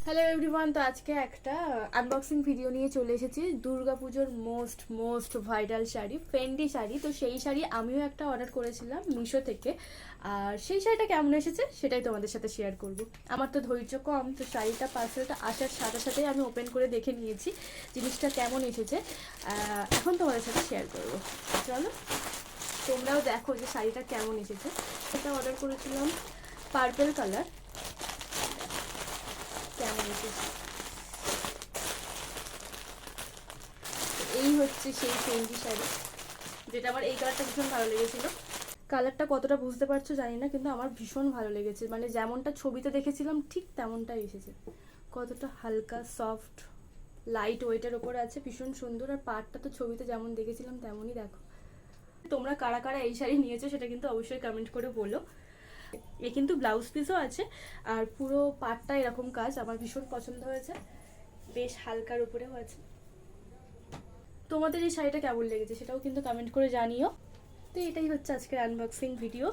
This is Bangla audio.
হ্যালো এভরিওয়ান, তো আজকে একটা আনবক্সিং ভিডিও নিয়ে চলে এসেছি দুর্গাপুজোর most most viral sari, Fendi sari. তো সেই শাড়ি আমিও একটা অর্ডার করেছিলাম মিশো থেকে, আর সেই শাড়িটা কেমন এসেছে সেটাই তোমাদের সাথে শেয়ার করব। আমার তো ধৈর্য কম, তো শাড়িটা পার্সেলটা আসার সাথে সাথেই আমি ওপেন করে দেখে নিয়েছি জিনিসটা কেমন এসেছে। এখন তোমাদের সাথে শেয়ার করব, চলো তোমরাও দেখো যে শাড়িটা কেমন এসেছে। এটা অর্ডার করেছিলাম পার্পল কালার, কেমন এসেছে। এই হচ্ছে সেই ফেন্ডি শাড়ি, যেটা আমার এই কালারটা ভীষণ ভালো লেগেছিল। কালারটা কতটা বুঝতে পারছো জানি না, কিন্তু আমার ভীষণ ভালো লেগেছে, মানে যেমনটা ছবিতে দেখেছিলাম ঠিক তেমনটাই এসেছে। কতটা হালকা সফট লাইট ওয়েটের ওপর আছে, ভীষণ সুন্দর। আর পাড়টা তো ছবিতে যেমন দেখেছিলাম তেমনই, দেখো। তোমরা কারা কারা এই শাড়ি নিয়েছো সেটা কিন্তু অবশ্যই কমেন্ট করে বলো। এ কিন্তু ব্লাউজ পিসও আছে, আর পুরো পাড়টা এরকম কাজ আমার ভীষণ পছন্দ হয়েছে, বেশ হালকার উপরেও আছে। তোমাদের এই শাড়িটা কেমন লেগেছে সেটাও কিন্তু কমেন্ট করে জানিও। তো এটাই হচ্ছে আজকের আনবক্সিং ভিডিও।